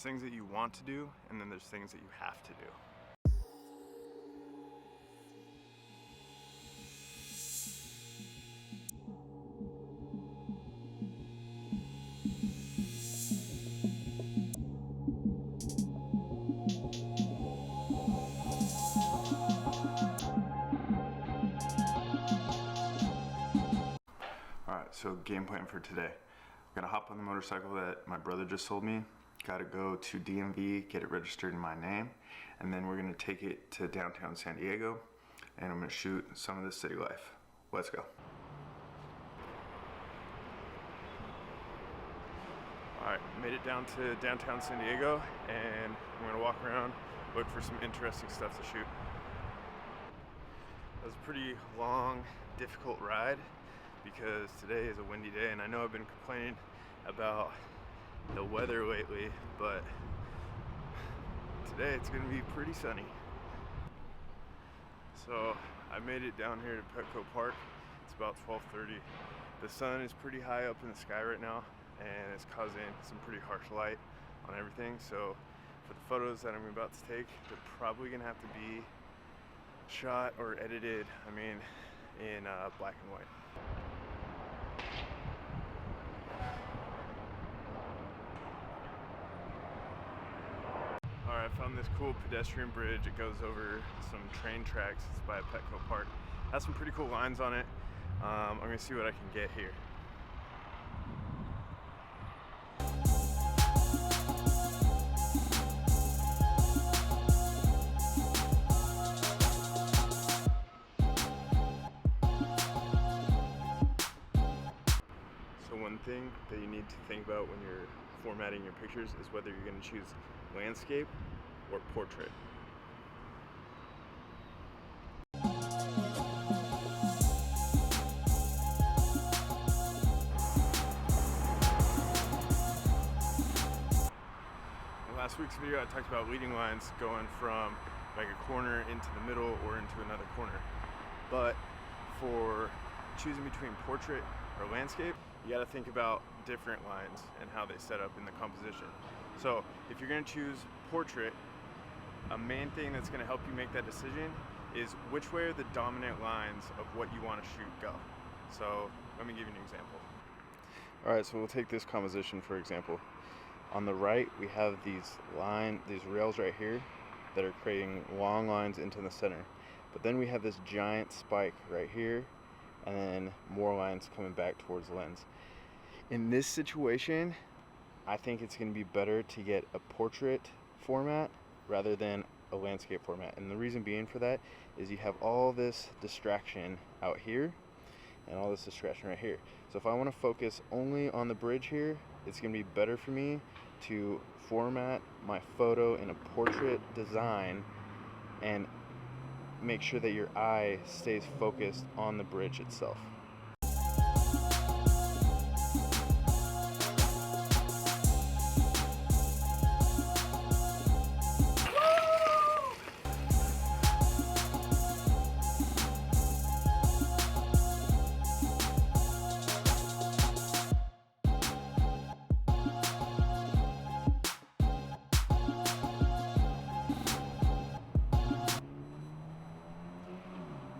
There's things that you want to do, and then there's things that you have to do. Alright, so game plan for today. I'm gonna hop on the motorcycle that my brother just sold me. Gotta go to DMV, get it registered in my name, and then we're gonna take it to downtown San Diego, and I'm gonna shoot some of the city life. Let's go. Alright, made it down to downtown San Diego, and I'm gonna walk around, look for some interesting stuff to shoot. It was a pretty long, difficult ride because today is a windy day, and I know I've been complaining about the weather lately, but today it's gonna be pretty sunny. So I made it down here to Petco Park. It's about 12:30. The sun is pretty high up in the sky right now, and it's causing some pretty harsh light on everything. So for the photos that I'm about to take, they're probably gonna have to be shot or edited, in black and white. Alright, I found this cool pedestrian bridge. It goes over some train tracks. It's by Petco Park. It has some pretty cool lines on it. I'm gonna see what I can get here. So one thing that you need to think about when you're formatting your pictures is whether you're going to choose landscape or portrait. In last week's video I talked about leading lines going from like a corner into the middle or into another corner. But for choosing between portrait or landscape, you got to think about different lines and how they set up in the composition. So if you're going to choose portrait, a main thing that's going to help you make that decision is which way are the dominant lines of what you want to shoot go. So let me give you an example. Alright, so we'll take this composition for example. On the right we have these rails right here that are creating long lines into the center. But then we have this giant spike right here, and then more lines coming back towards the lens. In this situation, I think it's going to be better to get a portrait format rather than a landscape format. And the reason being for that is you have all this distraction out here and all this distraction right here. So if I want to focus only on the bridge here, it's going to be better for me to format my photo in a portrait design and make sure that your eye stays focused on the bridge itself.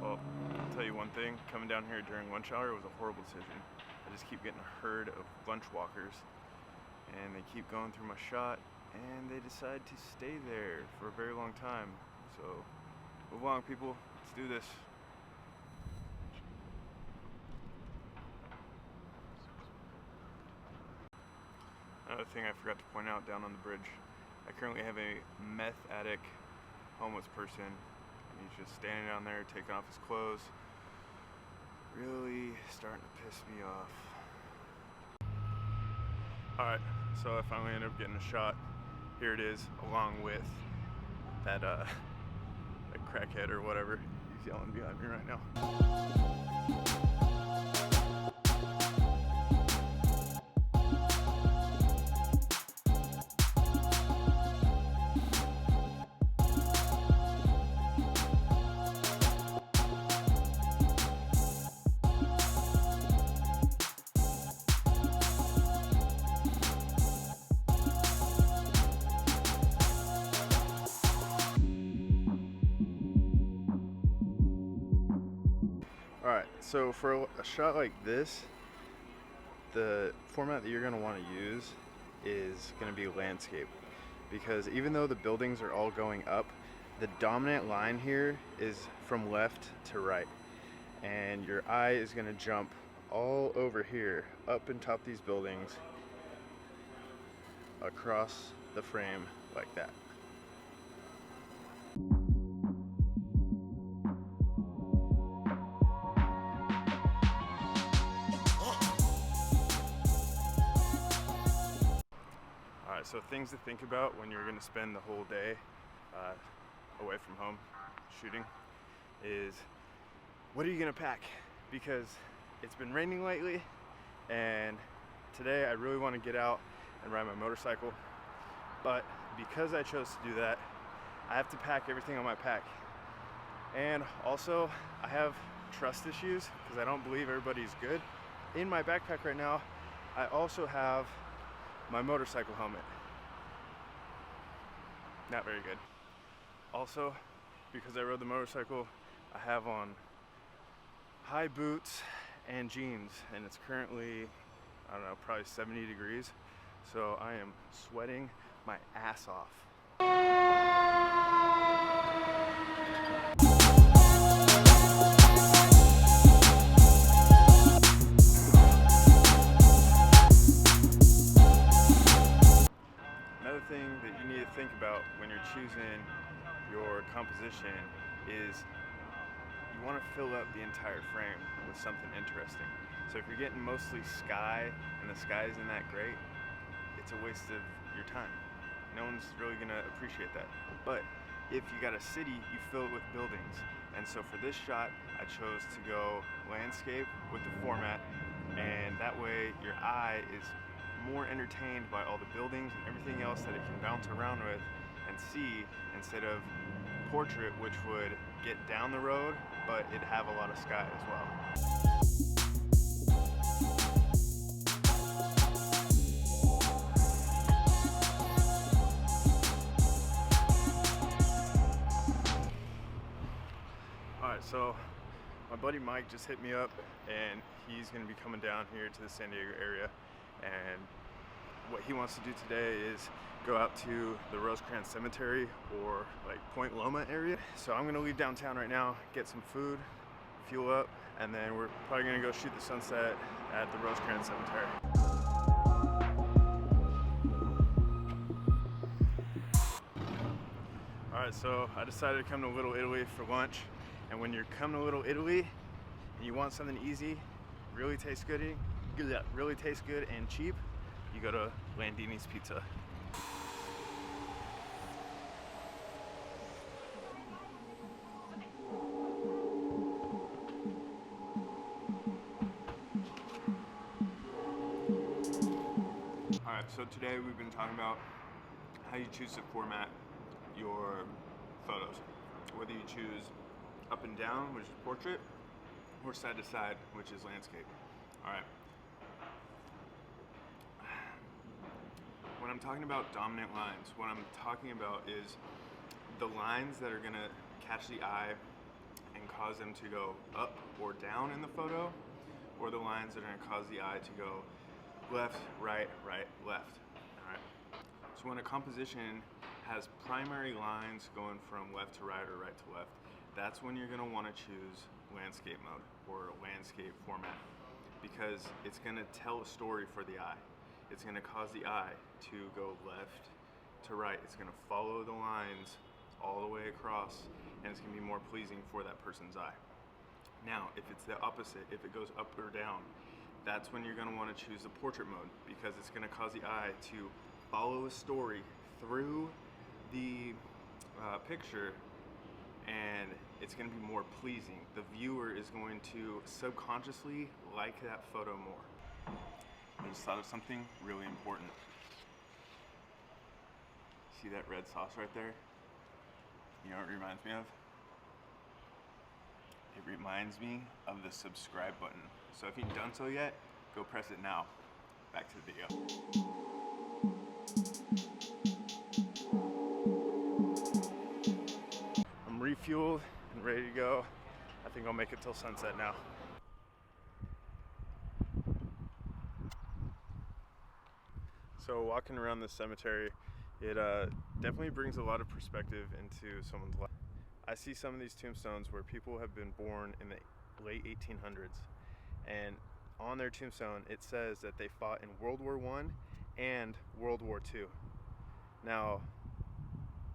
Well, I'll tell you one thing, coming down here during lunch hour was a horrible decision. I just keep getting a herd of lunch walkers, and they keep going through my shot, and they decide to stay there for a very long time. So, move along people, let's do this. Another thing I forgot to point out down on the bridge, I currently have a meth addict homeless person. He's just standing down there taking off his clothes. Really starting to piss me off. Alright, so I finally ended up getting a shot. Here it is, along with that crackhead or whatever. He's yelling behind me right now. Alright, so for a shot like this, the format that you're going to want to use is going to be landscape, because even though the buildings are all going up, the dominant line here is from left to right, and your eye is going to jump all over here, up and top these buildings, across the frame like that. Alright, so things to think about when you're going to spend the whole day away from home shooting is, what are you going to pack? Because it's been raining lately, and today I really want to get out and ride my motorcycle, but because I chose to do that, I have to pack everything on my pack. And also, I have trust issues because I don't believe everybody's good. In my backpack right now, I also have my motorcycle helmet. Not very good. Also, because I rode the motorcycle, I have on high boots and jeans, and it's currently, I don't know, probably 70 degrees. So I am sweating my ass off. Another thing that you need to think about when you're choosing your composition is you want to fill up the entire frame with something interesting. So if you're getting mostly sky and the sky isn't that great, it's a waste of your time. No one's really gonna appreciate that. But if you got a city, you fill it with buildings. And so for this shot, I chose to go landscape with the format, and that way your eye is more entertained by all the buildings and everything else that it can bounce around with and see, instead of portrait, which would get down the road, but it'd have a lot of sky as well. Alright, so my buddy Mike just hit me up, and he's going to be coming down here to the San Diego area, and what he wants to do today is go out to the Rosecrans Cemetery or like Point Loma area. So I'm going to leave downtown right now, get some food, fuel up, and then we're probably going to go shoot the sunset at the Rosecrans Cemetery. Alright, so I decided to come to Little Italy for lunch. And when you're coming to Little Italy and you want something easy, really tastes good and cheap, you go to Landini's Pizza. Alright, so today we've been talking about how you choose to format your photos. Whether you choose up and down, which is portrait, or side to side, which is landscape. Alright. When I'm talking about dominant lines, what I'm talking about is the lines that are going to catch the eye and cause them to go up or down in the photo, or the lines that are going to cause the eye to go left, right, right, left. Alright. So when a composition has primary lines going from left to right or right to left, that's when you're going to want to choose landscape mode or landscape format, because it's going to tell a story for the eye. It's going to cause the eye to go left to right. It's going to follow the lines all the way across, and it's going to be more pleasing for that person's eye. Now, if it's the opposite, if it goes up or down, that's when you're going to want to choose the portrait mode, because it's going to cause the eye to follow a story through the picture, and it's going to be more pleasing. The viewer is going to subconsciously like that photo more. I just thought of something really important. See that red sauce right there? You know what it reminds me of? It reminds me of the subscribe button. So if you've done so yet, go press it now. Back to the video. I'm refueled and ready to go. I think I'll make it till sunset now. So walking around this cemetery, it definitely brings a lot of perspective into someone's life. I see some of these tombstones where people have been born in the late 1800s, and on their tombstone it says that they fought in World War I and World War II. Now,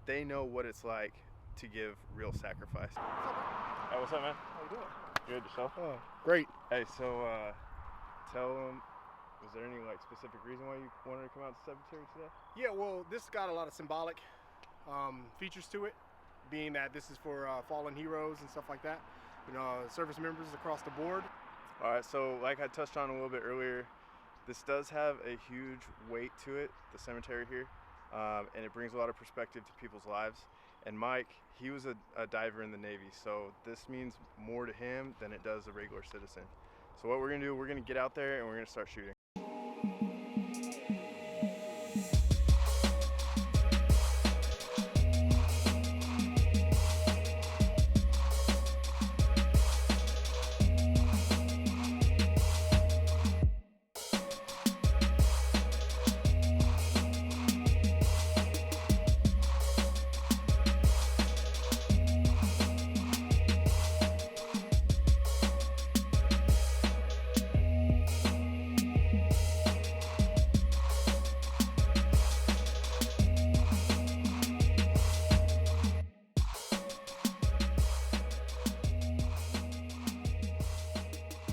they know what it's like to give real sacrifice. Hey, what's up, man? How you doing? Good, yourself? Oh, great. Hey, so tell them, was there any like specific reason why you wanted to come out to the cemetery today? Yeah, well, this got a lot of symbolic features to it, being that this is for fallen heroes and stuff like that. You know, service members across the board. All right, so like I touched on a little bit earlier, this does have a huge weight to it, the cemetery here, and it brings a lot of perspective to people's lives. And Mike, he was a diver in the Navy, so this means more to him than it does a regular citizen. So what we're gonna do, we're gonna get out there and we're gonna start shooting.